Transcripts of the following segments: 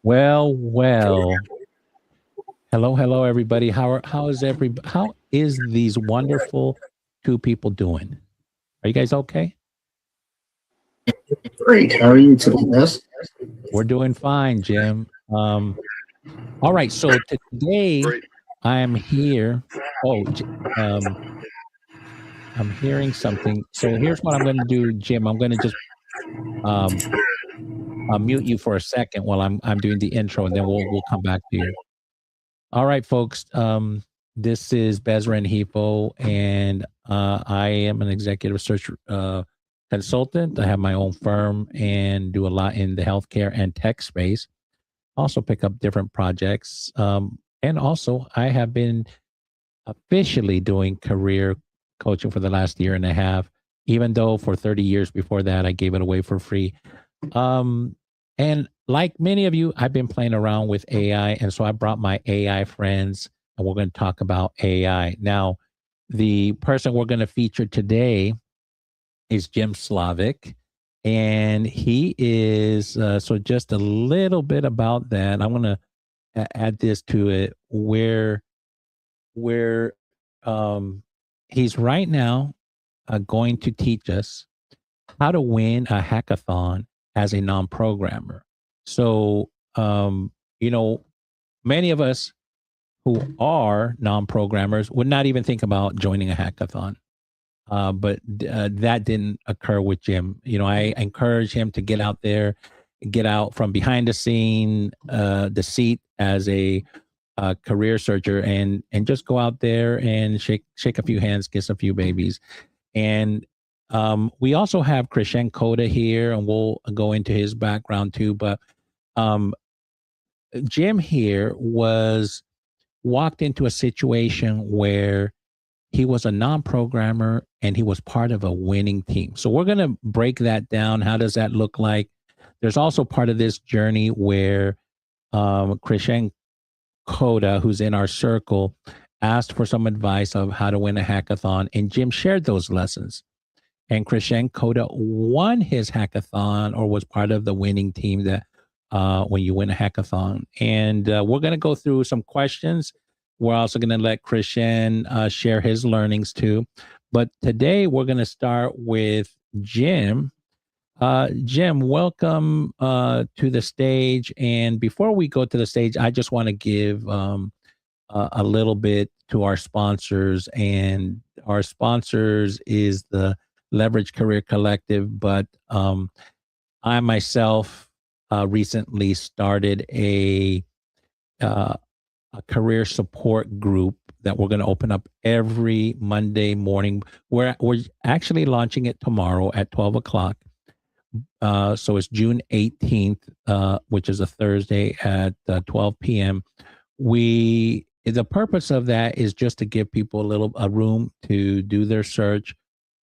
Well. Hello, everybody. How is these wonderful two people doing? Are you guys okay? Great. How are you today, Bess? We're doing fine, Jim. All right. So today I'm here. Oh, I'm hearing something. So here's what I'm going to do, Jim. I'm going to just um, mute you for a second while I'm doing the intro, and then we'll come back to you. All right, folks. This is Bezran Hifo, and I am an executive search consultant. I have my own firm and do a lot in the healthcare and tech space. Also, pick up different projects. And also, I have been officially doing career coaching for the last year and a half, even though for 30 years before that, I gave it away for free. Um, and like many of you, I've been playing around with AI. And so I brought my AI friends and we're going to talk about AI. Now, the person we're going to feature today is Jim Slavik. And he is, so just a little bit about that. I'm going to add this to it where he's right now going to teach us how to win a hackathon as a non-programmer. So, you know, many of us who are non-programmers would not even think about joining a hackathon. But that didn't occur with Jim. I encourage him to get out there, get out from behind the seat as a career searcher, and just go out there and shake a few hands, kiss a few babies. And we also have Krishen Koda here, and we'll go into his background too. But um, Jim here walked into a situation where he was a non-programmer and he was part of a winning team. So we're going to break that down. How does that look like? There's also part of this journey where Krishen Koda, who's in our circle, asked for some advice of how to win a hackathon, and Jim shared those lessons. And Krishen Koda won his hackathon or was part of the winning team that when you win a hackathon. And we're going to go through some questions. We're also going to let Krishen share his learnings too. But today we're going to start with Jim. Jim, welcome to the stage. And before we go to the stage, I just want to give a little bit to our sponsors. And our sponsors is the Leverage Career Collective. But I myself recently started a career support group that we're going to open up every Monday morning. We're actually launching it tomorrow at 12 o'clock. So it's June 18th, which is a Thursday at 12 p.m. The purpose of that is just to give people a room to do their search,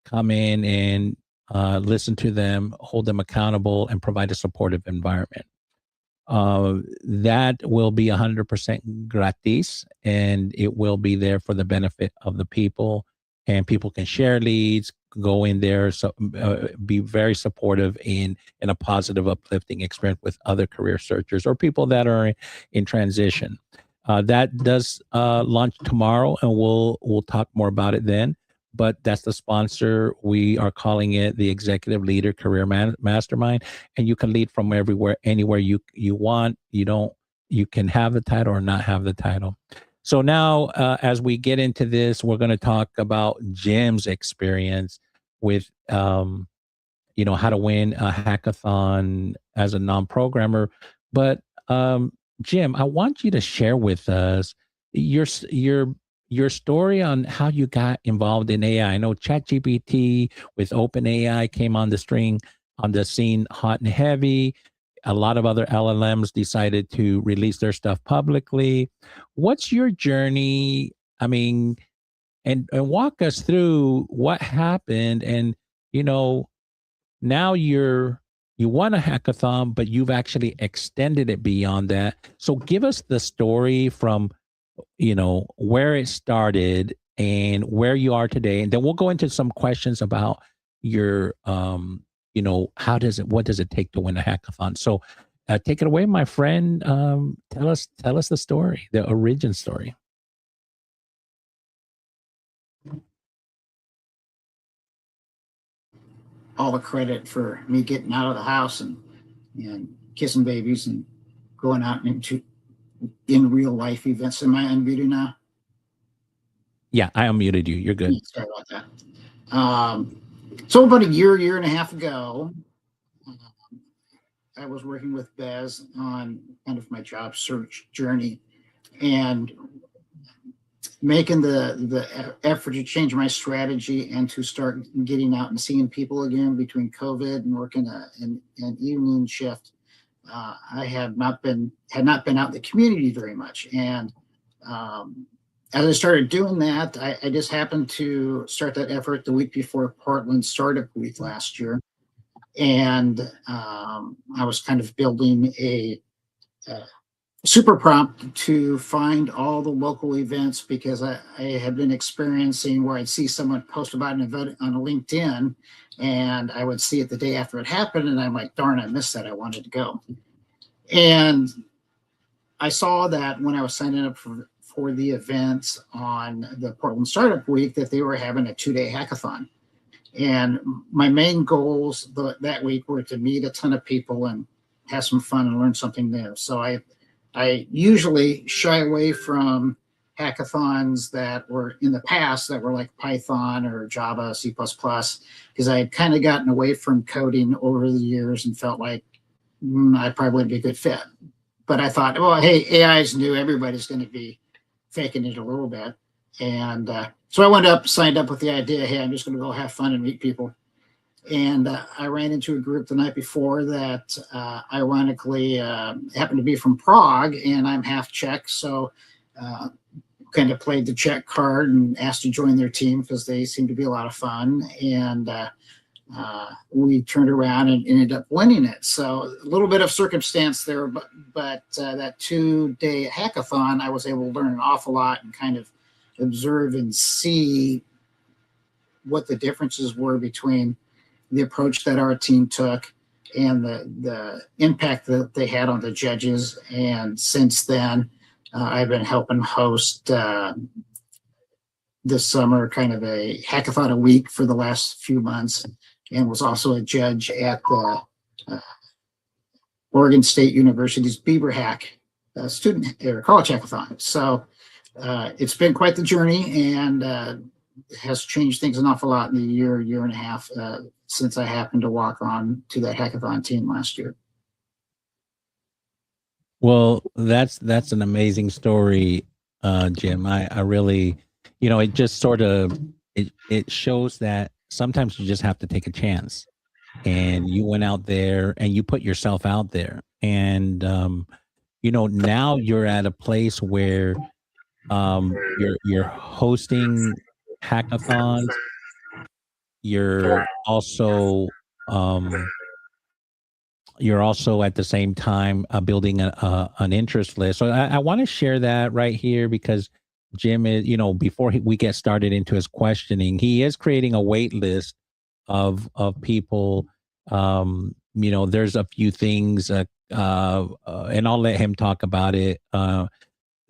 come in and listen to them, hold them accountable, and provide a supportive environment. That will be 100% gratis, and it will be there for the benefit of the people. And people can share leads, go in there, so be very supportive in a positive, uplifting experience with other career searchers or people that are in transition. That does launch tomorrow, and we'll talk more about it then. But that's the sponsor. We are calling it the Executive Leader Career Mastermind, and you can lead from anywhere you want. You can have the title or not have the title. So now, as we get into this, we're going to talk about Jim's experience with, how to win a hackathon as a non-programmer. But Jim, I want you to share with us your your story on how you got involved in AI. I know ChatGPT with OpenAI came on the scene hot and heavy. A lot of other LLMs decided to release their stuff publicly. What's your journey? I mean, and walk us through what happened. And you know, now you won a hackathon, but you've actually extended it beyond that. So give us the story from where it started and where you are today, and then we'll go into some questions about your what does it take to win a hackathon. So take it away, my friend. Tell us the story, the origin story. All the credit for me getting out of the house and kissing babies and going out into in real life events. Am I unmuted now? Yeah, I unmuted you. You're good. Yeah, sorry about that. So about a year and a half ago, I was working with Bez on kind of my job search journey and making the effort to change my strategy and to start getting out and seeing people again between COVID and working an evening shift. I had not been out in the community very much, and as I started doing that, I just happened to start that effort the week before Portland Startup Week last year, and I was kind of building a super prompt to find all the local events because I had been experiencing where I'd see someone post about an event on LinkedIn, and I would see it the day after it happened, and I'm like, darn, I missed that. I wanted to go. And I saw that when I was signing up for the events on the Portland Startup Week that they were having a 2-day hackathon. And my main goals that week were to meet a ton of people and have some fun and learn something new. So I usually shy away from hackathons that were in the past that were like Python or Java, C++, because I had kind of gotten away from coding over the years and felt like I probably wouldn't be a good fit. But I thought, well, hey, AI is new. Everybody's going to be faking it a little bit. And so I signed up with the idea, hey, I'm just going to go have fun and meet people. And I ran into a group the night before that ironically happened to be from Prague, and I'm half Czech. So kind of played the Czech card and asked to join their team because they seemed to be a lot of fun. And we turned around and ended up winning it. So a little bit of circumstance there, but that 2-day hackathon, I was able to learn an awful lot and kind of observe and see what the differences were between the approach that our team took and the impact that they had on the judges. And since then, I've been helping host this summer kind of a hackathon a week for the last few months, and was also a judge at the Oregon State University's Beaver Hack student or college hackathon. So it's been quite the journey, and has changed things an awful lot in the year and a half since I happened to walk on to that hackathon team last year. Well, that's an amazing story, Jim. I really, it just sort of it shows that sometimes you just have to take a chance, and you went out there and you put yourself out there, and now you're at a place where you're hosting hackathons. You're also at the same time building an interest list. So I want to share that right here because Jim is, before we get started into his questioning, he is creating a wait list of people. There's a few things, and I'll let him talk about it.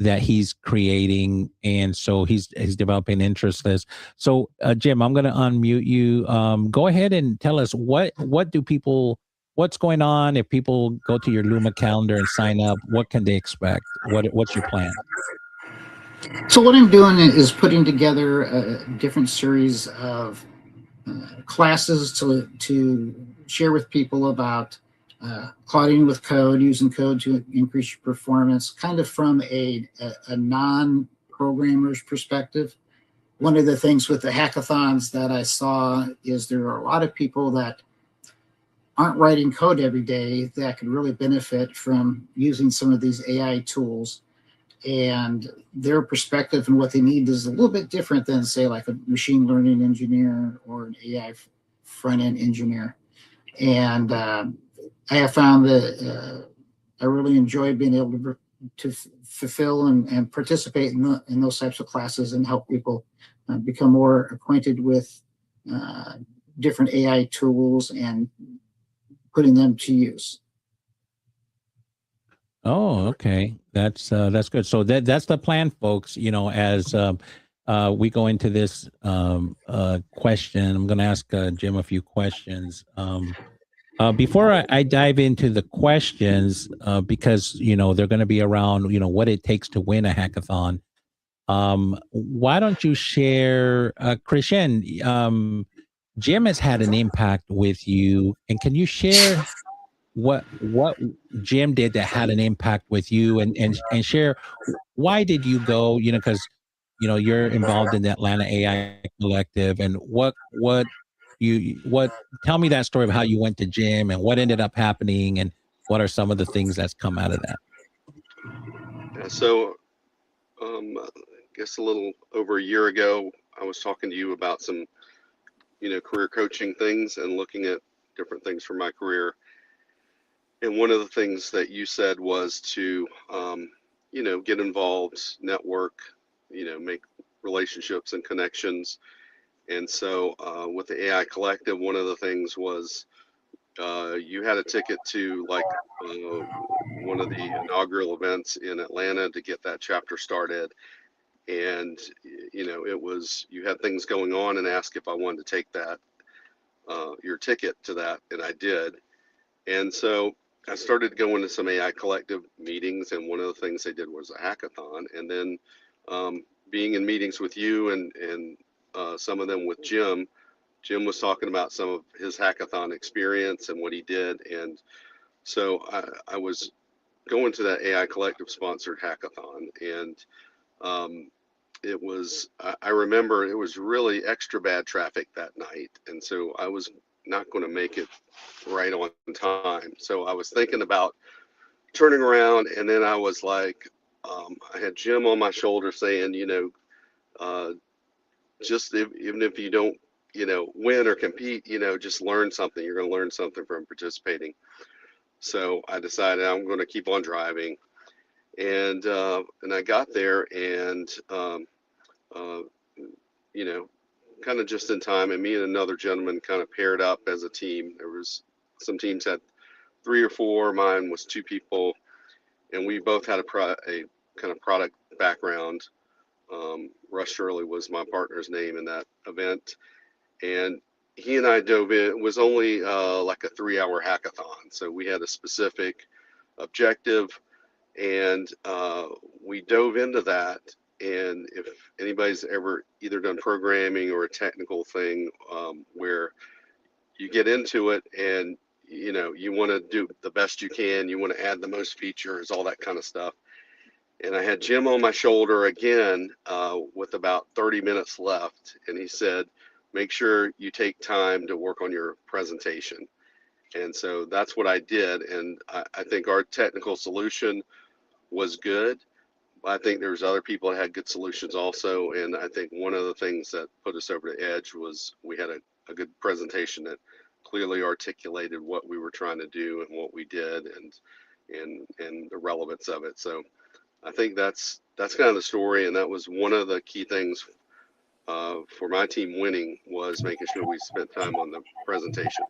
That he's creating, and so he's developing interest list. So Jim, I'm going to unmute you. Go ahead and tell us what's going on if people go to your Luma calendar and sign up. What can they expect? What's your plan? So what I'm doing is putting together a different series of classes to share with people about clouding with code, using code to increase your performance, kind of from a non-programmer's perspective. One of the things with the hackathons that I saw is there are a lot of people that aren't writing code every day that could really benefit from using some of these AI tools. And their perspective and what they need is a little bit different than, say, like a machine learning engineer or an AI front-end engineer. And I have found that I really enjoy being able to fulfill and participate in those types of classes and help people become more acquainted with different AI tools and putting them to use. Oh, okay. That's good. So that's the plan, folks. As we go into this question, I'm going to ask Jim a few questions. Before I dive into the questions, because they're going to be around, what it takes to win a hackathon. Why don't you share, Christian? Jim has had an impact with you, and can you share what Jim did that had an impact with you, and share why did you go? Because you're involved in the Atlanta AI Collective, and what tell me that story of how you went to Jim and what ended up happening, and what are some of the things that's come out of that? So, I guess a little over a year ago, I was talking to you about some, career coaching things and looking at different things for my career. And one of the things that you said was to, get involved, network, make relationships and connections. And so, with the AI Collective, one of the things was you had a ticket to one of the inaugural events in Atlanta to get that chapter started. And, it was, you had things going on and asked if I wanted to take that, your ticket to that. And I did. And so I started going to some AI Collective meetings. And one of the things they did was a hackathon. And then being in meetings with you and some of them with Jim. Jim was talking about some of his hackathon experience and what he did. And so I was going to that AI Collective sponsored hackathon. And it was, I remember it was really extra bad traffic that night. And so I was not going to make it right on time. So I was thinking about turning around, and then I was like, I had Jim on my shoulder saying, just even if you don't, win or compete, just learn something. You're going to learn something from participating. So I decided I'm going to keep on driving, and I got there, and uh, kind of just in time. And me and another gentleman kind of paired up as a team. There was some teams had 3 or 4. Mine was 2 people, and we both had a kind of product background. Russ Shirley was my partner's name in that event, and he and I dove in. It was only like a 3-hour hackathon, so we had a specific objective, and we dove into that. And if anybody's ever either done programming or a technical thing where you get into it and you want to do the best you can, you want to add the most features, all that kind of stuff. And I had Jim on my shoulder again with about 30 minutes left, and he said, make sure you take time to work on your presentation. And so that's what I did. And I think our technical solution was good. I think there was other people that had good solutions also. And I think one of the things that put us over the edge was we had a good presentation that clearly articulated what we were trying to do and what we did and the relevance of it. So I think that's kind of the story. And that was one of the key things for my team winning, was making sure we spent time on the presentation.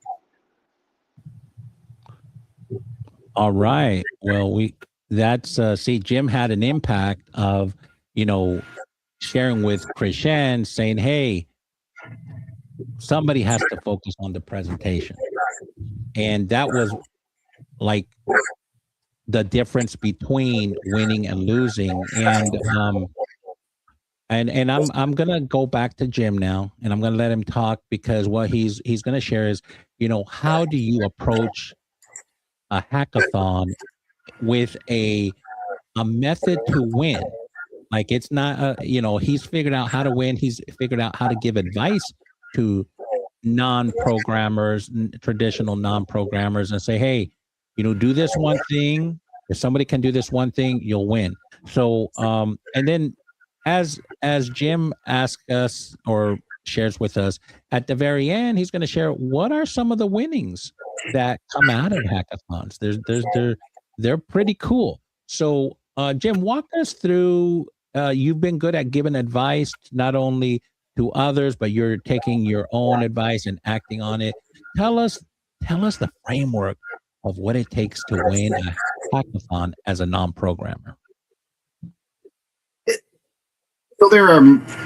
All right. Well, that's see, Jim had an impact of, sharing with Christian, saying, hey, somebody has to focus on the presentation. And that was like the difference between winning and losing. And I'm gonna go back to Jim now, and I'm gonna let him talk, because what he's gonna share is, how do you approach a hackathon with a method to win? Like, it's not he's figured out how to win. He's figured out how to give advice to non-programmers, traditional non-programmers, and say, hey, do this one thing. If somebody can do this one thing, you'll win. So and then as Jim asks us or shares with us at the very end, he's going to share what are some of the winnings that come out of hackathons. They're pretty cool. So Jim, walk us through. You've been good at giving advice, not only to others, but you're taking your own advice and acting on it. Tell us the framework of what it takes to win Hack-A-Thon as a non-programmer? So there are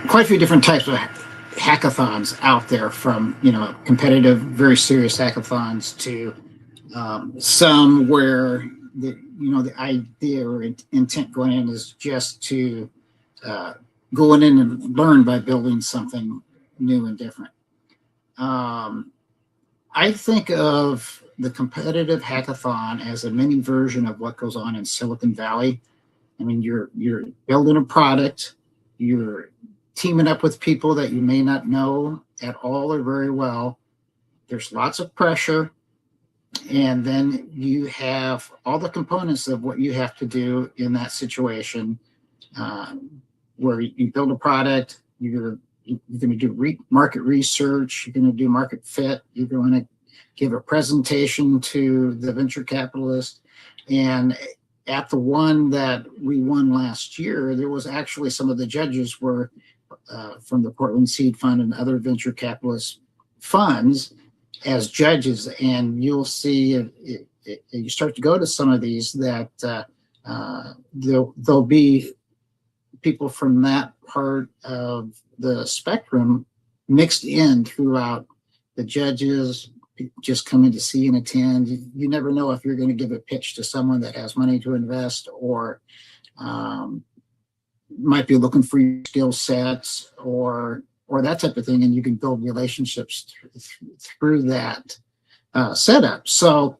quite a few different types of hackathons out there, from competitive, very serious hackathons to some where the idea or intent going in is just to go in and learn by building something new and different. I think of the competitive hackathon as a mini version of what goes on in Silicon Valley. I mean, you're building a product, you're teaming up with people that you may not know at all or very well. There's lots of pressure. And then you have all the components of what you have to do in that situation, where you build a product, you're going to do market research, you're going to do market fit, you're going to give a presentation to the venture capitalist. And at the one that we won last year, there was actually some of the judges were from the Portland Seed Fund and other venture capitalist funds as judges. And you'll see if you start to go to some of these that there'll be people from that part of the spectrum mixed in throughout. The judges just coming to see and attend. You never know if you're going to give a pitch to someone that has money to invest, or might be looking for your skill sets or that type of thing, and you can build relationships through that setup. So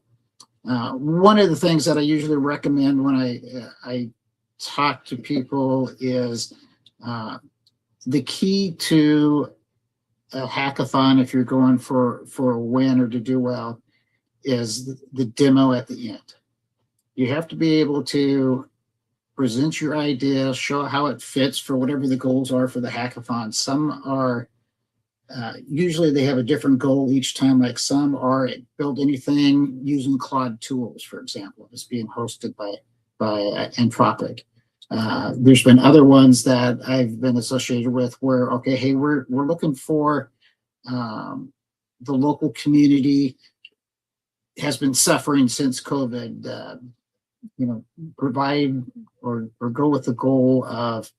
one of the things that I usually recommend when I talk to people is the key to a hackathon, if you're going for a win or to do well, is the demo at the end. You have to be able to present your idea, show how it fits for whatever the goals are for the hackathon. Some are usually they have a different goal each time. Like some are build anything using Claude tools, for example. It's being hosted by Anthropic. There's been other ones that I've been associated with where, okay, hey, we're looking for the local community has been suffering since COVID. Provide or go with the goal of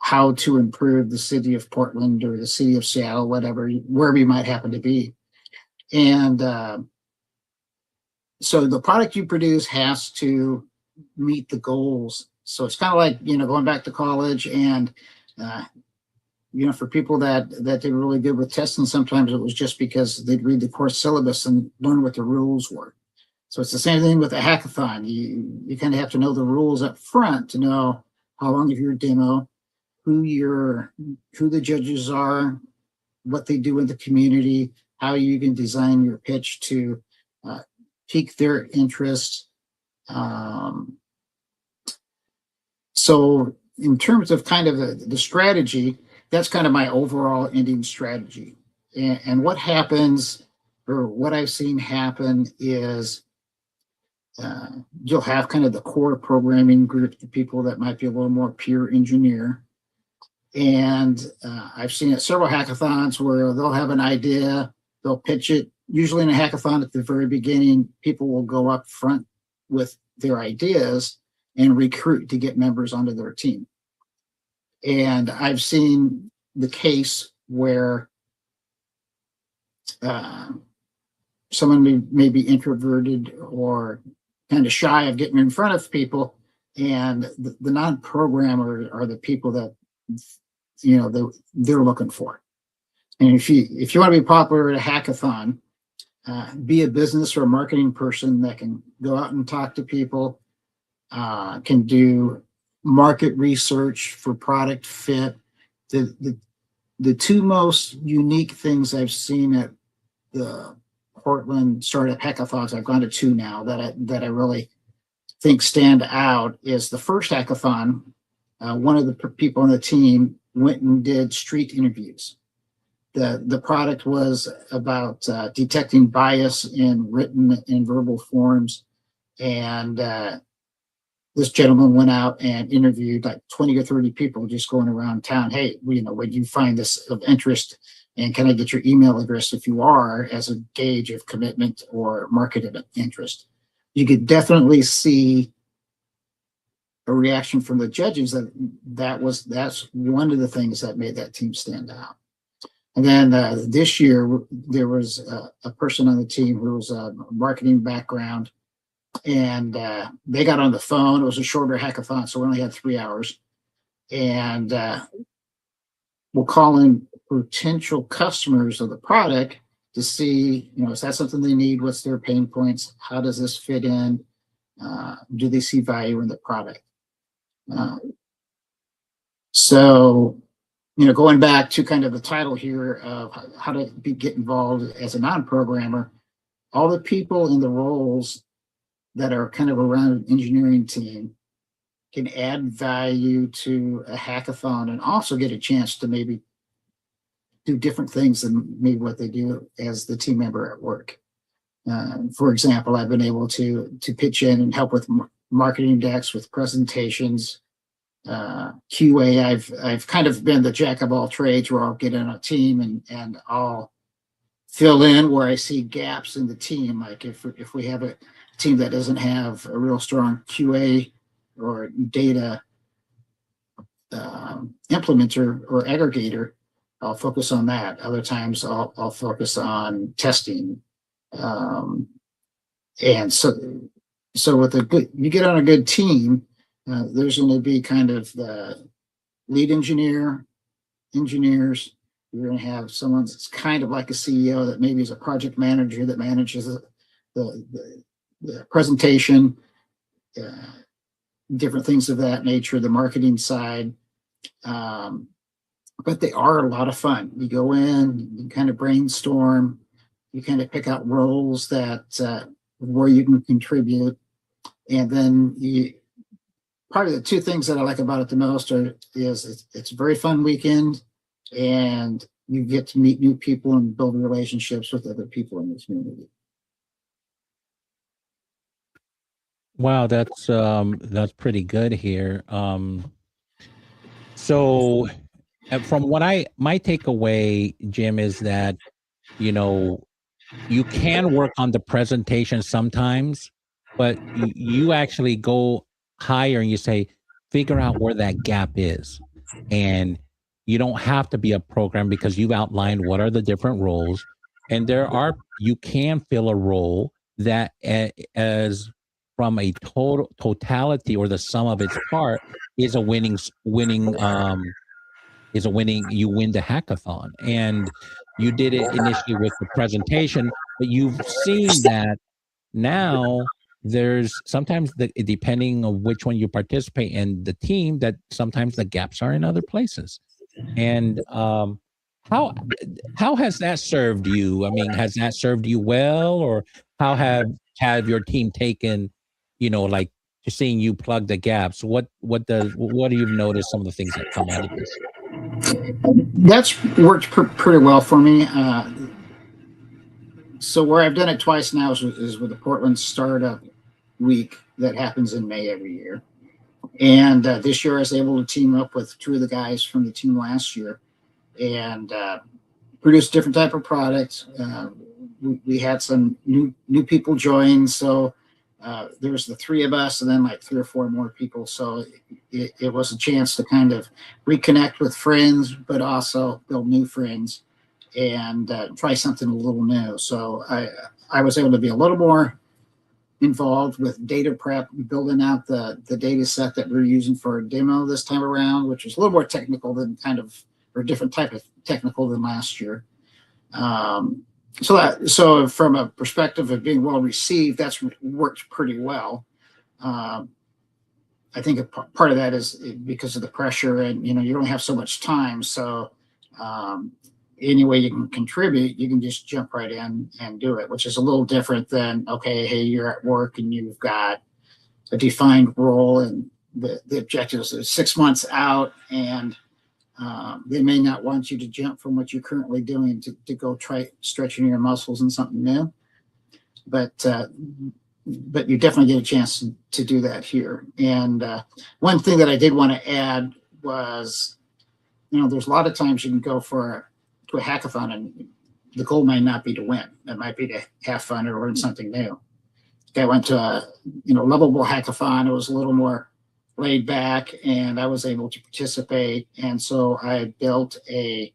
how to improve the city of Portland or the city of Seattle, wherever you might happen to be. And so the product you produce has to meet the goals. So it's kind of like, going back to college and, for people that did really good with testing, sometimes it was just because they'd read the course syllabus and learn what the rules were. So it's the same thing with a hackathon. You kind of have to know the rules up front to know how long of your demo, who the judges are, what they do in the community, how you can design your pitch to pique their interest. So in terms of kind of the strategy, that's kind of my overall ending strategy. And what happens, or what I've seen happen, is you'll have kind of the core programming group, the people that might be a little more pure engineer. And I've seen at several hackathons where they'll have an idea, they'll pitch it. Usually in a hackathon at the very beginning, people will go up front with their ideas and recruit to get members onto their team. And I've seen the case where someone may be introverted or kind of shy of getting in front of people, and the non-programmer are the people that they're looking for. And if you want to be popular at a hackathon, be a business or a marketing person that can go out and talk to people, can do market research for product fit. The two most unique things I've seen at the Portland startup hackathons, I've gone to two now, that I really think stand out, is the first hackathon. One of the people on the team went and did street interviews. The product was about detecting bias in written and verbal forms, and this gentleman went out and interviewed like 20 or 30 people just going around town. Hey, would you find this of interest? And can I get your email address if you are, as a gauge of commitment or market interest? you could definitely see a reaction from the judges that's one of the things that made that team stand out. And then this year there was a person on the team who was a marketing background, and they got on the phone. It was a shorter hackathon, so we only had 3 hours, and we're calling potential customers of the product to see, is that something they need? What's their pain points? How does this fit in? Do they see value in the product? So, going back to kind of the title here of how to get involved as a non-programmer, all the people in the roles that are kind of around an engineering team can add value to a hackathon and also get a chance to maybe do different things than maybe what they do as the team member at work. For example, I've been able to pitch in and help with marketing decks, with presentations, QA. I've kind of been the jack of all trades, where I'll get in a team and I'll fill in where I see gaps in the team. Like if we have a team that doesn't have a real strong QA or data implementer or aggregator, I'll focus on that. Other times I'll focus on testing. And so with you get on a good team, there's going to be kind of the lead engineers. You're going to have someone that's kind of like a CEO that maybe is a project manager that manages the presentation, different things of that nature, the marketing side. But they are a lot of fun. You go in, you kind of brainstorm, you kind of pick out roles that where you can contribute, and then part of the two things that I like about it the most is it's a very fun weekend, and you get to meet new people and build relationships with other people in the community. Wow, that's pretty good here. So from what my takeaway, Jim, is that you can work on the presentation sometimes, but you actually go higher and you say, figure out where that gap is. And you don't have to be a program, because you've outlined what are the different roles. And you can fill a role that as from a totality or the sum of its part is a winning, you win the hackathon. And you did it initially with the presentation, but you've seen that now there's sometimes depending on which one you participate in the team, that sometimes the gaps are in other places. And how has that served you? I mean, has that served you well, or how have your team taken, like, to seeing you plug the gaps? What do you've noticed, some of the things that come out of this? That's worked pretty well for me. So where I've done it twice now is with the Portland Startup Week that happens in May every year. And this year I was able to team up with two of the guys from the team last year and produce different type of products. We had some new people join. So there was the three of us and then like 3 or 4 more people. So it was a chance to kind of reconnect with friends, but also build new friends and try something a little new. So I was able to be a little more involved with data prep, building out the data set that we're using for a demo this time around, which was a little more technical than or different type of technical than last year. So from a perspective of being well received, that's worked pretty well. I think part of that is because of the pressure, and you don't have so much time. So any way you can contribute, you can just jump right in and do it, which is a little different than, okay, hey, you're at work and you've got a defined role and the objectives are 6 months out, and they may not want you to jump from what you're currently doing to go try stretching your muscles in something new. But you definitely get a chance to do that here. And one thing that I did want to add was, there's a lot of times you can go to a hackathon and the goal might not be to win. It might be to have fun or learn something new. I went to a, lovable hackathon. It was a little more laid back, and I was able to participate. And so I built a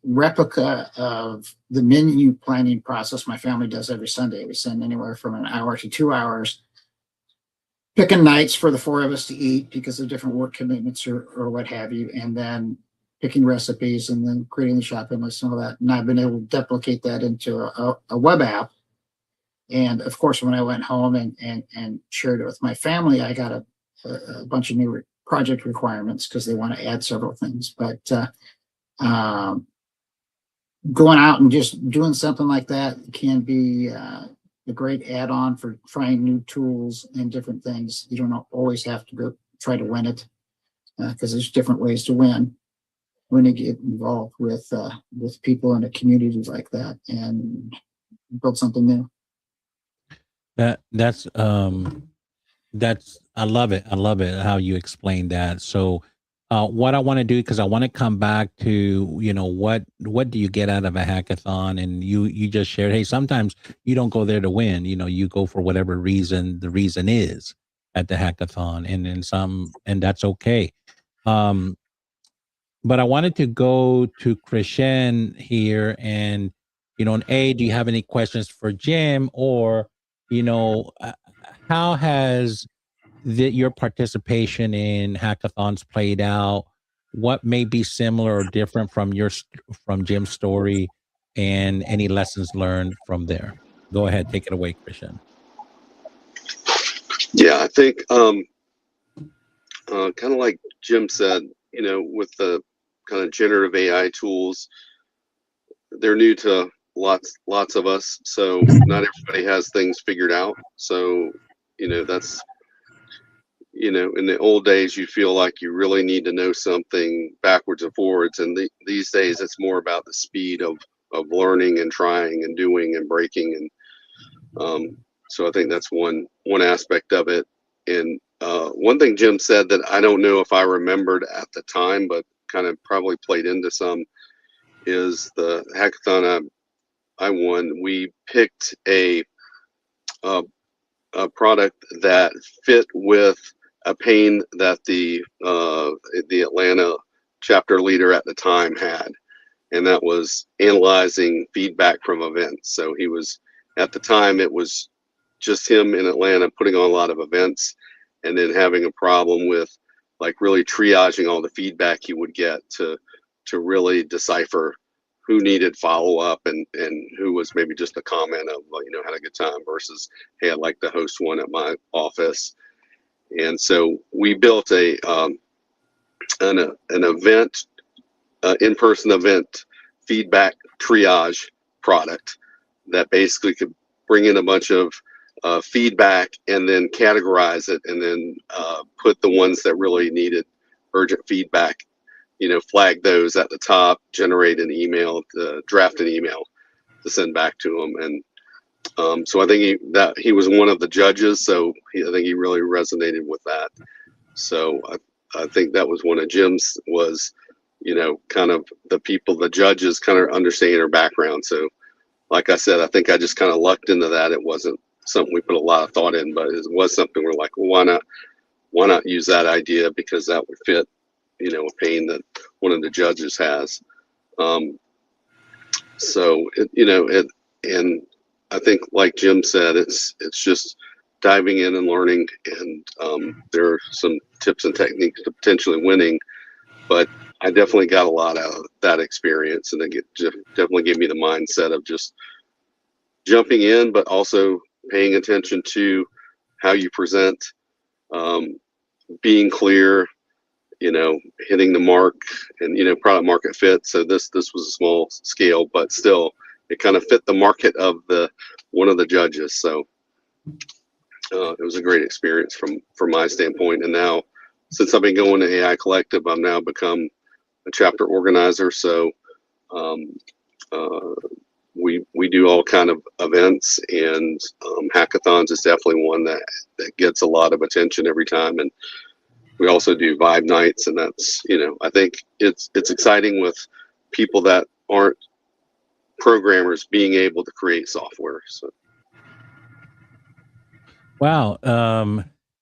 replica of the menu planning process my family does every Sunday. We send anywhere from an hour to 2 hours, picking nights for the 4 of us to eat because of different work commitments or what have you, and then picking recipes and then creating the shopping list and all that. And I've been able to duplicate that into a web app. And of course, when I went home and shared it with my family, I got a bunch of new project requirements because they want to add several things. But going out and just doing something like that can be a great add-on for trying new tools and different things. You don't always have to go try to win it because there's different ways to win when you get involved with people in a community like that and build something new. That's I love it. I love it how you explained that. So what I want to do, because I want to come back to, what do you get out of a hackathon? And you just shared, hey, sometimes you don't go there to win, you go for whatever reason the reason is at the hackathon, and that's okay. But I wanted to go to Krishan here, and and do you have any questions for Jim, or how has your participation in hackathons played out? What may be similar or different from Jim's story, and any lessons learned from there? Go ahead, take it away, Krishan. Yeah, I think kind of like Jim said, with the kind of generative AI tools, they're new to lots of us, so not everybody has things figured out. So that's in the old days you feel like you really need to know something backwards and forwards, and these days it's more about the speed of learning and trying and doing and breaking. And so I think that's one aspect of it. And one thing Jim said that I don't know if I remembered at the time, but kind of probably played into some, is the hackathon I won. We picked a product that fit with a pain that the Atlanta chapter leader at the time had, and that was analyzing feedback from events. So he was, at the time, it was just him in Atlanta putting on a lot of events, and then having a problem with like really triaging all the feedback he would get to really decipher who needed follow up and who was maybe just a comment of, had a good time versus, hey, I'd like to host one at my office. And so we built an event, in-person event feedback triage product that basically could bring in a bunch of feedback and then categorize it, and then put the ones that really needed urgent feedback, flag those at the top, generate an email, draft an email to send back to them. And so I think he was one of the judges, so I think he really resonated with that. So I think that was one of Jim's, was, kind of the judges kind of understanding her background. So like I said, I think I just kind of lucked into that. It wasn't something we put a lot of thought in, but it was something we're like, well, why not use that idea, because that would fit, a pain that one of the judges has. So and I think, like Jim said, it's just diving in and learning, and there are some tips and techniques to potentially winning, but I definitely got a lot out of that experience, and it definitely gave me the mindset of just jumping in, but also paying attention to how you present, being clear, hitting the mark, and product market fit. So this was a small scale, but still it kind of fit the market of one of the judges. So it was a great experience from my standpoint. And now, since I've been going to AI Collective, I've now become a chapter organizer. So we do all kind of events, and hackathons is definitely one that gets a lot of attention every time. And we also do vibe nights, and that's, I think it's exciting with people that aren't programmers being able to create software. So Wow.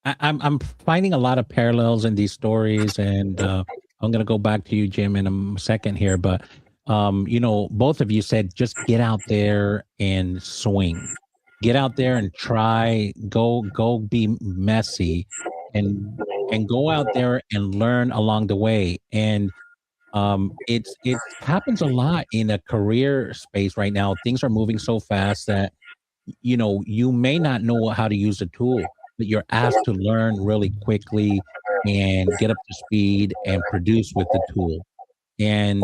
I'm finding a lot of parallels in these stories, and I'm going to go back to you, Jim, in a second here. But both of you said just get out there and swing, get out there and try, go be messy, and go out there and learn along the way. And it happens a lot in a career space right now. Things are moving so fast that you may not know how to use a tool, but you're asked to learn really quickly and get up to speed and produce with the tool. And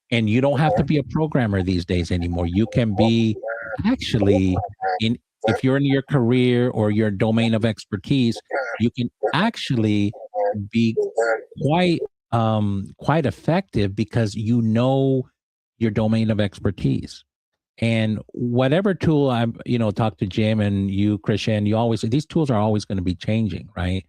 you don't have to be a programmer these days anymore. You can be actually in if you're in your career or your domain of expertise, you can actually be quite quite effective because you know your domain of expertise. And whatever tool I've, talked to Jim and you, Christian, you always, these tools are always going to be changing, right?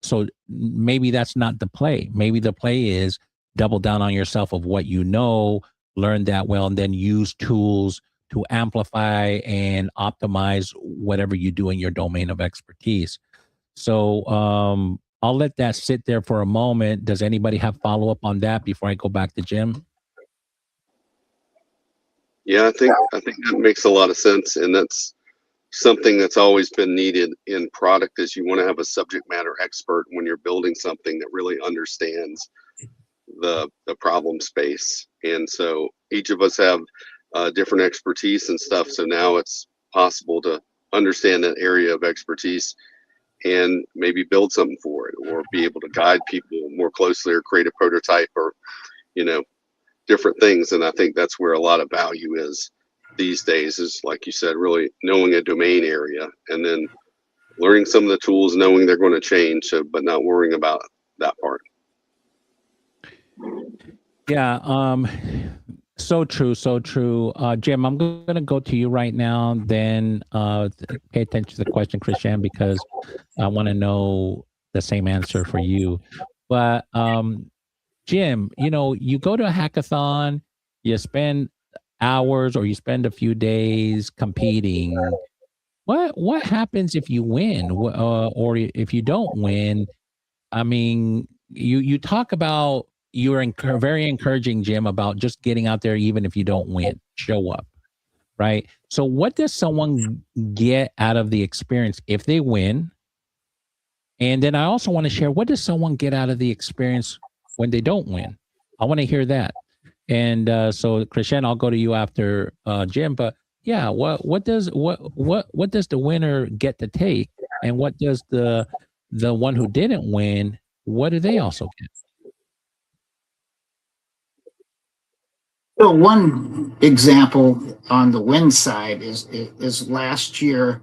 So maybe that's not the play. Maybe the play is double down on yourself of what you know, learn that well, and then use tools to amplify and optimize whatever you do in your domain of expertise. So I'll let that sit there for a moment. Does anybody have follow up on that before I go back to Jim? Yeah, I think that makes a lot of sense, and that's something that's always been needed in product is you want to have a subject matter expert when you're building something that really understands the problem space. And so each of us have different expertise and stuff. So now it's possible to understand that area of expertise and maybe build something for it or be able to guide people more closely or create a prototype or, you know, different things. And I think that's where a lot of value is these days is, like you said, really knowing a domain area and then learning some of the tools, knowing they're going to change, so, but not worrying about that part. Yeah. So true. So true. Jim, I'm going to go to you right now. Then pay attention to the question, Christian, because I want to know the same answer for you. But Jim, you go to a hackathon, you spend hours or you spend a few days competing. What happens if you win, or if you don't win? I mean, you talk about you're very encouraging, Jim, about just getting out there even if you don't win, show up, right? So, what does someone get out of the experience if they win? And then I also want to share what does someone get out of the experience when they don't win? I want to hear that. And so, Christian, I'll go to you after Jim. But yeah, what does the winner get to take, and what does the one who didn't win? What do they also get? So one example on the win side is last year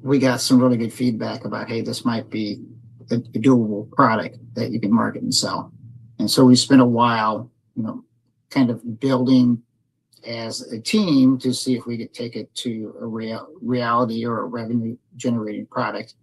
we got some really good feedback about, hey, this might be a doable product that you can market and sell. And so we spent a while, kind of building as a team to see if we could take it to a reality or a revenue generating product.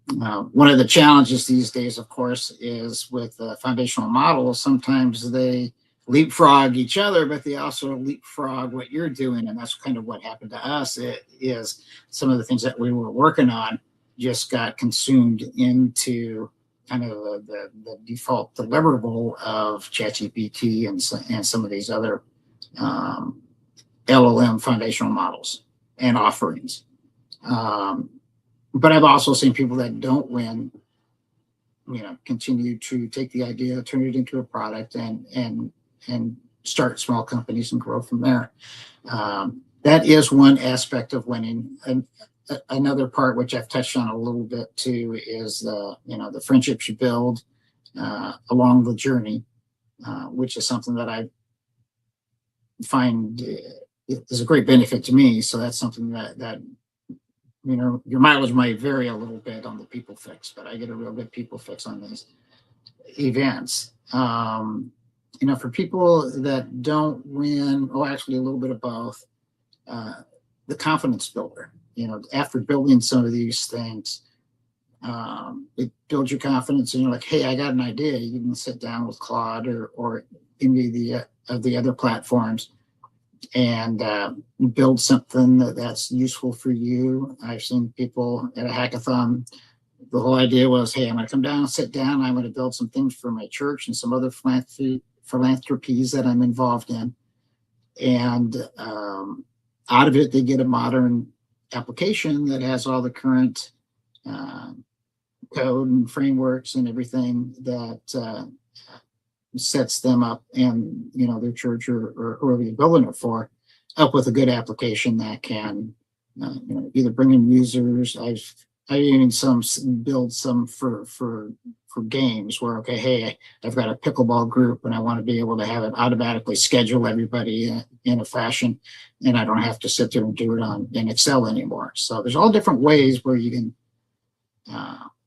One of the challenges these days, of course, is with foundational models. Sometimes they leapfrog each other, but they also leapfrog what you're doing. And that's kind of what happened to us. It is some of the things that we were working on just got consumed into kind of the default deliverable of ChatGPT and some of these other LLM foundational models and offerings. But I've also seen people that don't win, continue to take the idea, turn it into a product, and start small companies and grow from there. That is one aspect of winning. And another part, which I've touched on a little bit too, is the friendships you build along the journey, which is something that I find is a great benefit to me. So that's something that your mileage might vary a little bit on the people fix, but I get a real good people fix on these events. For people that don't win, actually a little bit of both, the confidence builder, after building some of these things, it builds your confidence and you're like, hey, I got an idea. You can sit down with Claude or any of the other platforms and build something that's useful for you. I've seen people at a hackathon. The whole idea was, hey, I'm going to come down, sit down. I'm going to build some things for my church and some other philanthropies that I'm involved in. And out of it, they get a modern application that has all the current code and frameworks and everything that sets them up, and their church or whoever you're building it for, up with a good application that can either bring in users. I've even build some for games where, okay, hey, I've got a pickleball group and I want to be able to have it automatically schedule everybody in a fashion, and I don't have to sit there and do it in Excel anymore. So there's all different ways where you can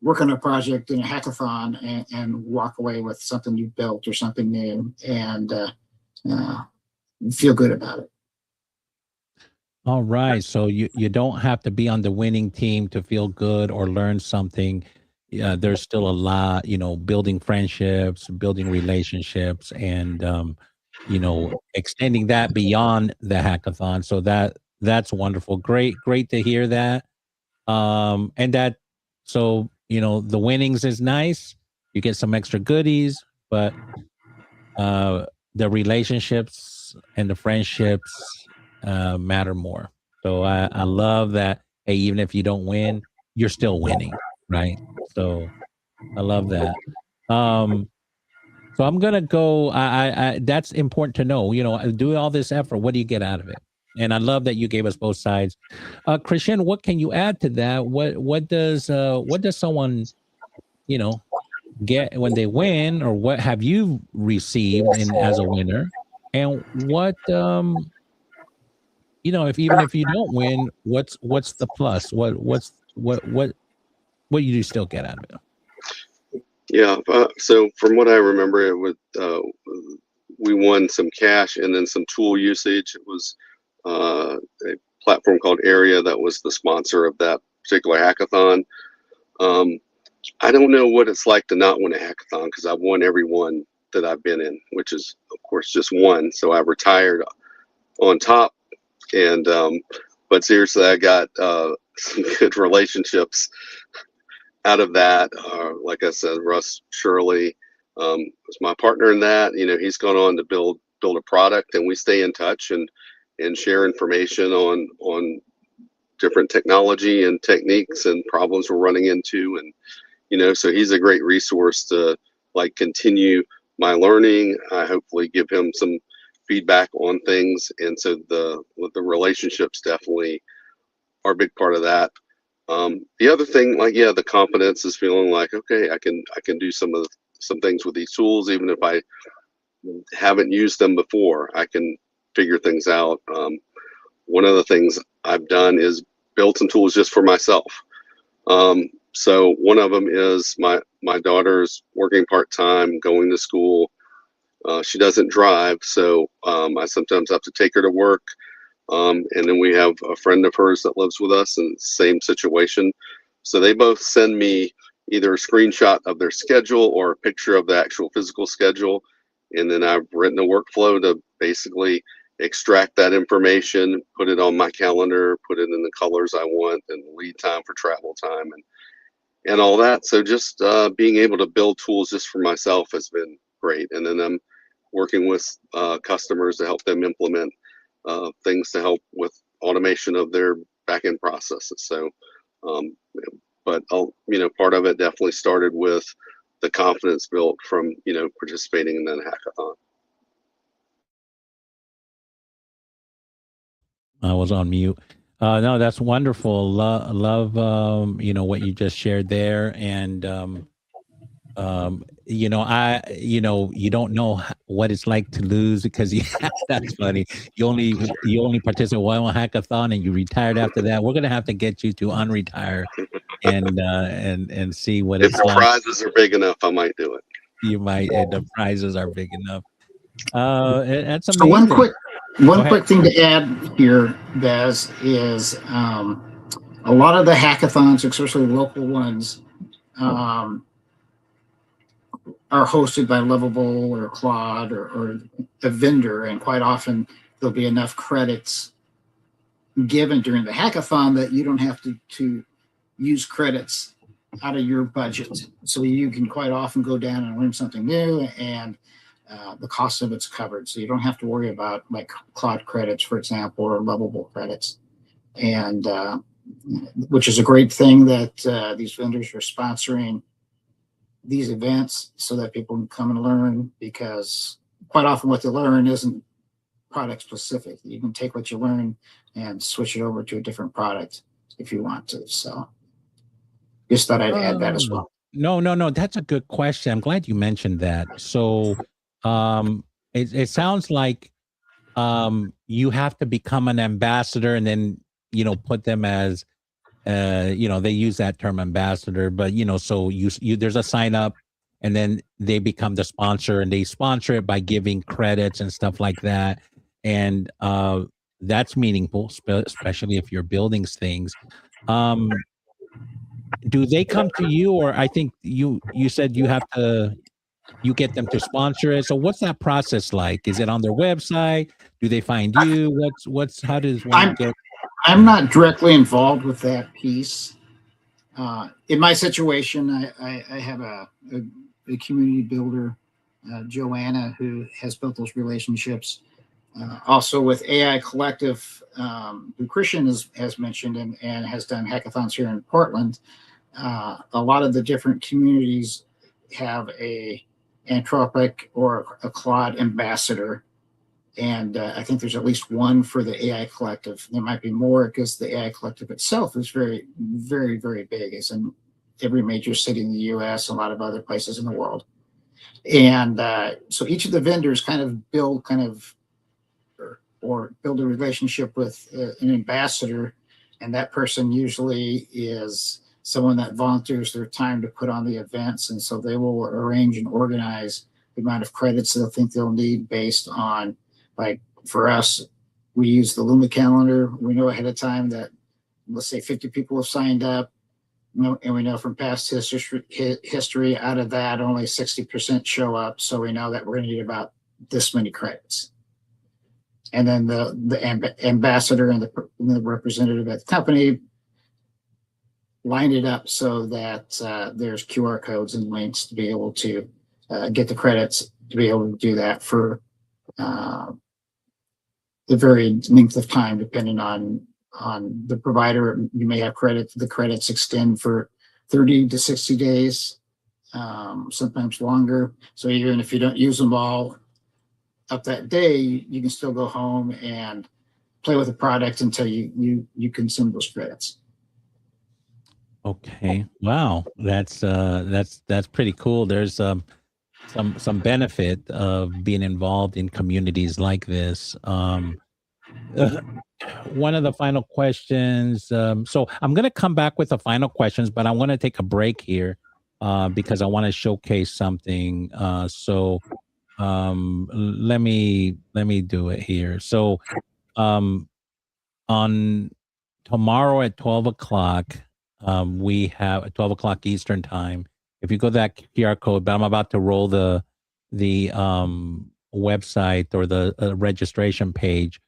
work on a project in a hackathon and walk away with something you built or something new and feel good about it. All right. So you don't have to be on the winning team to feel good or learn something. Yeah, there's still a lot, building friendships, building relationships, and extending that beyond the hackathon. So that's wonderful. Great to hear that. And that, so the winnings is nice. You get some extra goodies, but the relationships and the friendships matter more. So I love that. Hey, even if you don't win, you're still winning, right? So I love that. So I'm gonna go. I that's important to know. Doing all this effort, what do you get out of it? And I love that you gave us both sides. Christian, what can you add to that? What does someone get when they win, or what have you received as a winner? And what if even if you don't win, what's the plus? What you do still get out of it? Yeah. So from what I remember, it was we won some cash and then some tool usage. It was a platform called Area that was the sponsor of that particular hackathon. I don't know what it's like to not win a hackathon, because I've won every one that I've been in, which is of course just one. So I retired on top, and but seriously, I got some good relationships out of that. Like I said, Russ Shirley was my partner in that. He's gone on to build a product, and we stay in touch and share information on different technology and techniques and problems we're running into. And so he's a great resource to continue my learning. I hopefully give him some feedback on things, and so the relationships definitely are a big part of that. The other thing, the confidence is feeling like, okay, I can do some things with these tools, even if I haven't used them before. I can figure things out. One of the things I've done is build some tools just for myself. So one of them is my daughter's working part-time, going to school. She doesn't drive, so I sometimes have to take her to work. And then we have a friend of hers that lives with us in the same situation. So they both send me either a screenshot of their schedule or a picture of the actual physical schedule. And then I've written a workflow to basically extract that information, put it on my calendar, put it in the colors I want, and lead time for travel time and all that. So just being able to build tools just for myself has been great. And then I'm working with customers to help them implement things to help with automation of their back-end processes. So, but part of it definitely started with the confidence built from, participating in that hackathon. I was on mute. No, that's wonderful. Love, what you just shared there. And, you don't know what it's like to lose, because that's funny. You only participated one hackathon and you retired after that. We're going to have to get you to unretire and see what If it's the like. prizes are big enough, I might do it. You might, and the prizes are big enough. That's amazing. So one quick thing to add here, Baz, is a lot of the hackathons, especially local ones, are hosted by Lovable or Claude or a vendor, and quite often there'll be enough credits given during the hackathon that you don't have to use credits out of your budget. So you can quite often go down and learn something new, and the cost of it's covered. So you don't have to worry about like cloud credits, for example, or lovable credits. And which is a great thing that these vendors are sponsoring these events so that people can come and learn, because quite often what they learn isn't product specific. You can take what you learn and switch it over to a different product if you want to. So just thought I'd add that as well. No. That's a good question. I'm glad you mentioned that. So it sounds like you have to become an ambassador, and then, put them as, they use that term ambassador, but, so you there's a sign up, and then they become the sponsor, and they sponsor it by giving credits and stuff like that. And that's meaningful, especially if you're building things. Do they come to you, or I think you said you get them to sponsor it? So what's that process like? Is it on their website? Do they find you? How does one get? I'm not directly involved with that piece. In my situation, I have a community builder, Joanna, who has built those relationships. Also with AI Collective, who Christian has mentioned and has done hackathons here in Portland. A lot of the different communities have a Anthropic or a Claude ambassador. And I think there's at least one for the AI Collective. There might be more because the AI Collective itself is very, very, very big. It's in every major city in the US, a lot of other places in the world. And so each of the vendors kind of build or build a relationship with an ambassador. And that person usually is someone that volunteers their time to put on the events. And so they will arrange and organize the amount of credits they'll think they'll need based on, like for us, we use the Luma calendar. We know ahead of time that, let's say 50 people have signed up, and we know from past history out of that, only 60% show up. So we know that we're going to need about this many credits. And then the ambassador and the representative at the company line it up so that there's QR codes and links to be able to get the credits, to be able to do that for the varied length of time, depending on the provider. You may have the credits extend for 30 to 60 days, sometimes longer. So even if you don't use them all up that day, you can still go home and play with the product until you consume those credits. Okay. Wow. That's pretty cool. There's some benefit of being involved in communities like this. One of the final questions. So I'm going to come back with the final questions, but I want to take a break here because I want to showcase something. So let me do it here. So on tomorrow at 12 o'clock, we have at 12 o'clock Eastern time. If you go to that QR code, but I'm about to roll the website or the registration page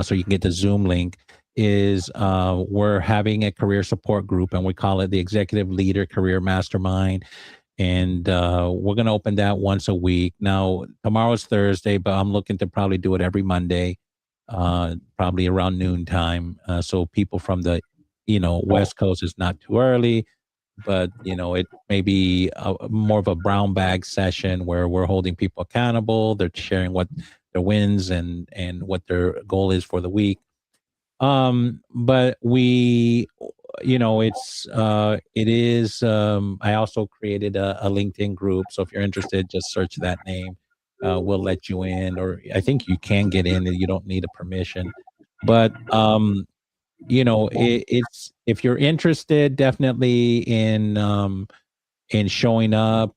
so you can get the Zoom link, is we're having a career support group, and we call it the Executive Leader Career Mastermind. And we're going to open that once a week. Now, tomorrow's Thursday, but I'm looking to probably do it every Monday, probably around noontime. So people from the, West Coast, is not too early, but, it may be more of a brown bag session where we're holding people accountable. They're sharing what their wins and what their goal is for the week. But we, it is, I also created a LinkedIn group. So if you're interested, just search that name. We'll let you in, or I think you can get in and you don't need a permission. But, it's, if you're interested, definitely in showing up,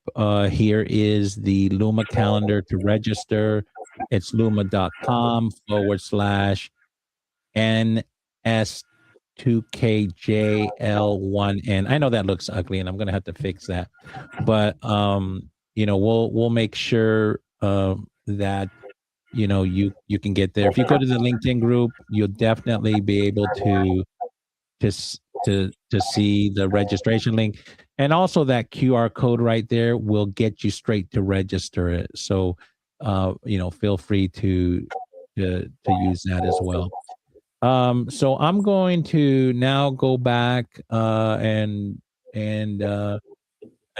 here is the Luma calendar to register. It's luma.com/NS2KJL1N. I know that looks ugly, and I'm going to have to fix that. But, we'll make sure that you can get there. If you go to the LinkedIn group, you'll definitely be able to see the registration link, and also that QR code right there will get you straight to register it. So, feel free to use that as well. So I'm going to now go back and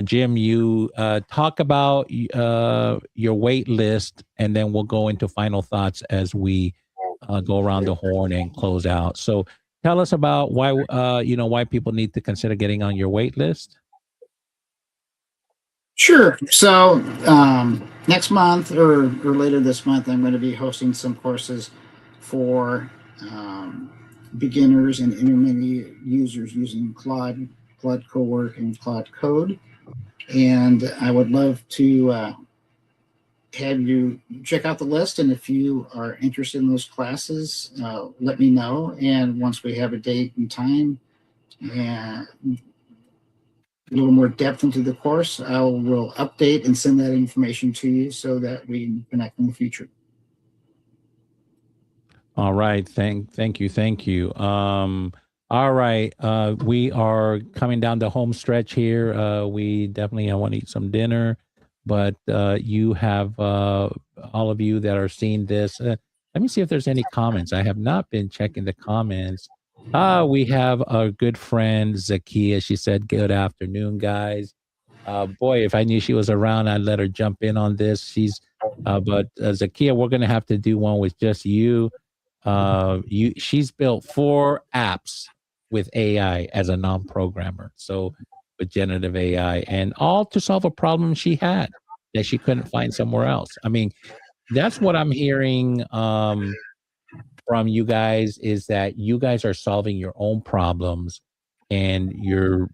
Jim, you talk about your wait list, and then we'll go into final thoughts as we go around the horn and close out. So tell us about why people need to consider getting on your wait list. Sure. So next month or later this month, I'm going to be hosting some courses for beginners and intermediate users using Claude Cowork, and Claude Code. And I would love to have you check out the list. And if you are interested in those classes, let me know. And once we have a date and time and a little more depth into the course, I will update and send that information to you so that we can connect in the future. All right. Thank you. All right. We are coming down the home stretch here. We definitely, I want to eat some dinner, but you have all of you that are seeing this. Let me see if there's any comments. I have not been checking the comments. We have our good friend Zakia. She said, "Good afternoon, guys." Boy, if I knew she was around, I'd let her jump in on this. But Zakia, we're gonna have to do one with just you. She's built 4 apps with AI as a non-programmer, so with generative AI, and all to solve a problem she had that she couldn't find somewhere else. I mean, that's what I'm hearing from you guys, is that you guys are solving your own problems, and you're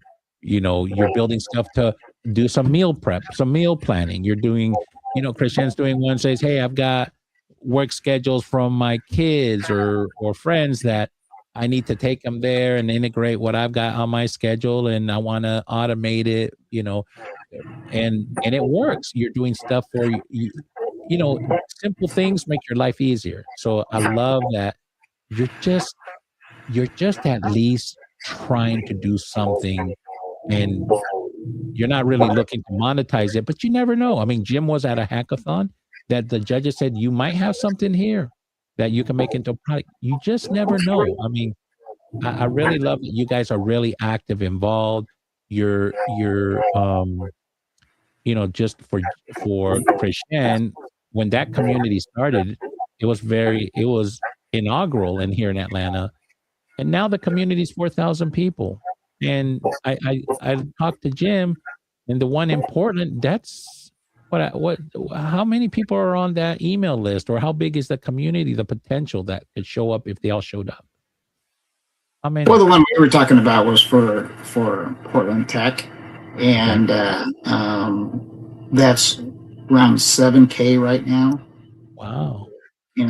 building stuff to do some meal prep, some meal planning. You're doing, Christian's doing one, says, "Hey, I've got work schedules from my kids or friends that I need to take them there and integrate what I've got on my schedule, and I want to automate it, and it works. You're doing stuff for simple things make your life easier. So I love that you're just at least trying to do something, and you're not really looking to monetize it, but you never know. I mean, Jim was at a hackathon that the judges said, you might have something here that you can make into a product. You just never know. I mean, I really love that you guys are really active, involved. You're just for Christian, when that community started, it was inaugural in here in Atlanta, and now the community is 4,000 people. And I talked to Jim, and the one in Portland, that's how many people are on that email list, or how big is the community, the potential that could show up if they all showed up? How many? Well, the one we were talking about was for Portland Tech, and that's around 7K right now. Wow.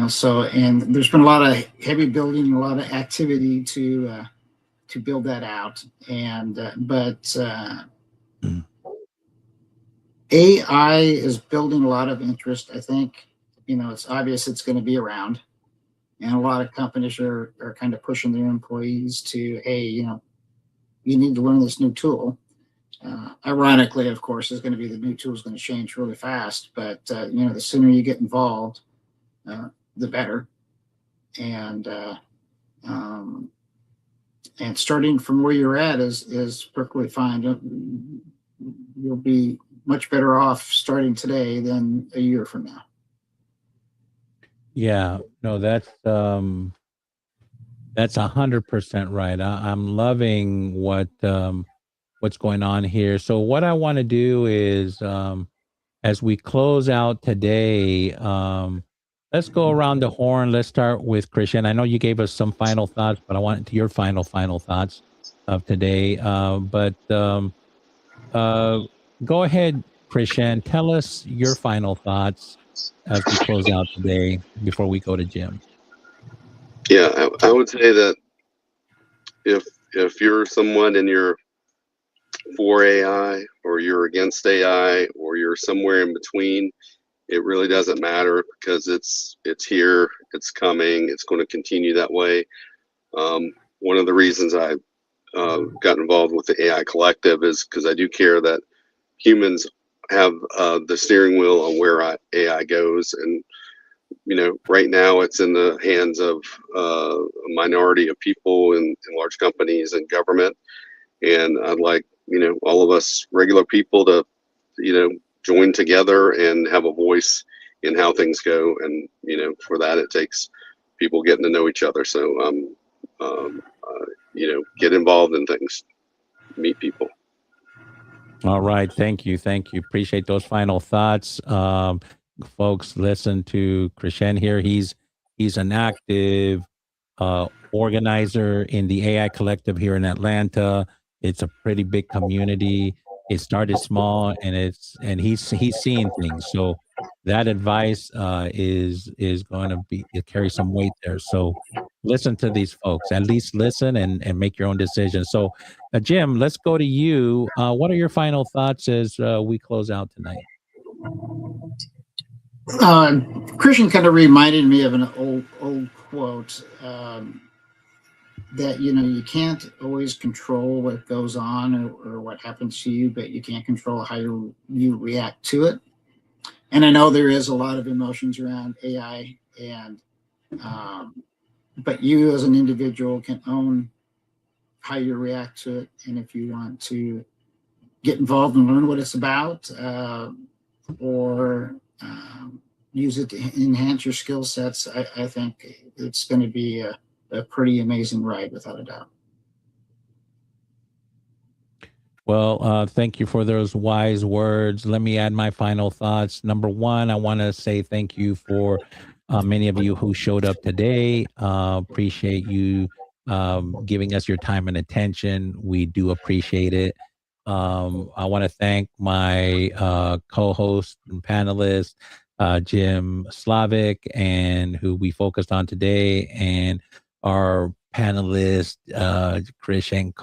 So, and there's been a lot of heavy building, a lot of activity to build that out. And but AI is building a lot of interest. I think it's obvious it's going to be around, and a lot of companies are kind of pushing their employees to, hey, you need to learn this new tool. Ironically, of course, is going to be the new tool is going to change really fast, but the sooner you get involved, the better. And starting from where you're at is perfectly fine. You'll be much better off starting today than a year from now. Yeah, no, that's 100% right. I'm loving what's going on here. So what I want to do is, as we close out today, let's go around the horn. Let's start with Christian. I know you gave us some final thoughts, but I want your final thoughts of today. Go ahead, Christian. Tell us your final thoughts as we close out today before we go to Jim. Yeah, I would say that if you're someone and you're for AI, or you're against AI, or you're somewhere in between, it really doesn't matter because it's here, it's coming, it's going to continue that way. One of the reasons I got involved with the AI Collective is because I do care that humans have the steering wheel on where AI goes. And, right now it's in the hands of a minority of people in large companies and government. And I'd like, all of us regular people to, join together and have a voice in how things go. And, for that, it takes people getting to know each other. So, get involved in things, meet people. All right. Thank you. Thank you. Appreciate those final thoughts. Folks, listen to Krishen here. He's an active organizer in the AI Collective here in Atlanta. It's a pretty big community. It started small, and he's seeing things. So that advice is going to carry some weight there. So listen to these folks. At least listen and make your own decisions. So, Jim, let's go to you. What are your final thoughts as we close out tonight? Christian kind of reminded me of an old quote that you can't always control what goes on or what happens to you, but you can't control how you react to it. And I know there is a lot of emotions around AI, and but you as an individual can own how you react to it. And if you want to get involved and learn what it's about, or use it to enhance your skill sets, I think it's going to be a pretty amazing ride, without a doubt. Well, thank you for those wise words. Let me add my final thoughts. Number one, I want to say thank you for many of you who showed up today. Appreciate you giving us your time and attention. We do appreciate it. I want to thank my co-host and panelist, Jim Slavik, and who we focused on today, and our panelist, Krishen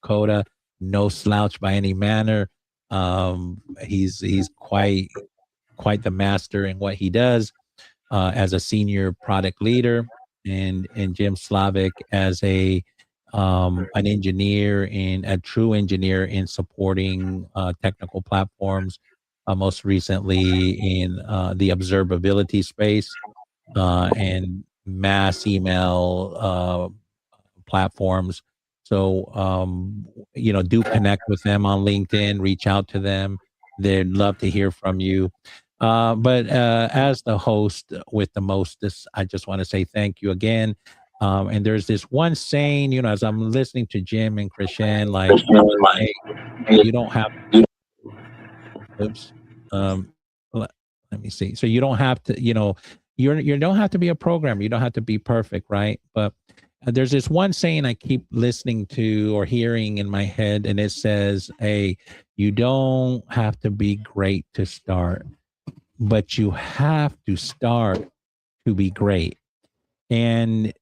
Koda. No slouch by any manner. He's quite the master in what he does as a senior product leader, and Jim Slavik as an engineer, in a true engineer in supporting technical platforms, most recently in the observability space and mass email platforms. So, do connect with them on LinkedIn, reach out to them. They'd love to hear from you. But as the host with the mostest, I just want to say thank you again. And there's this one saying, as I'm listening to Jim and Krishen, like, hey, you don't have, oops, let me see. So you don't have to, you don't have to be a programmer. You don't have to be perfect, right? But there's this one saying I keep listening to or hearing in my head, and it says, hey, you don't have to be great to start, but you have to start to be great. And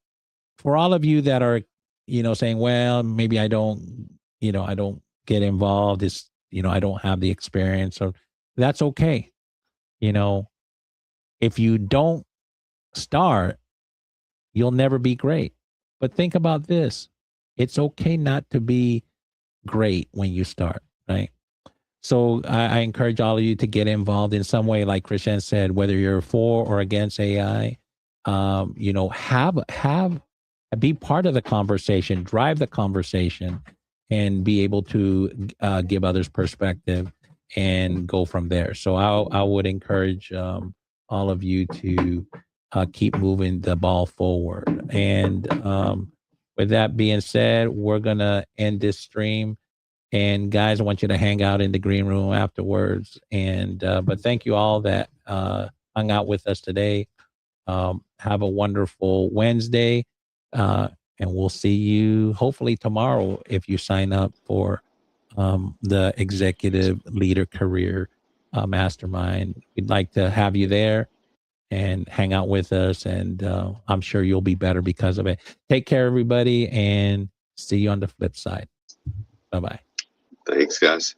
for all of you that are, saying, well, maybe I don't get involved, it's, I don't have the experience, so that's okay. If you don't start, you'll never be great. But think about this. It's okay not to be great when you start, right? So I encourage all of you to get involved in some way, like Krishen said, whether you're for or against AI, be part of the conversation, drive the conversation, and be able to give others perspective and go from there. So I would encourage all of you to keep moving the ball forward. And with that being said, we're going to end this stream. And guys, I want you to hang out in the green room afterwards. And but thank you all that hung out with us today. Have a wonderful Wednesday. And we'll see you hopefully tomorrow if you sign up for the Executive Leader Career Mastermind. We'd like to have you there and hang out with us. And I'm sure you'll be better because of it. Take care, everybody, and see you on the flip side. Bye-bye. Thanks, guys.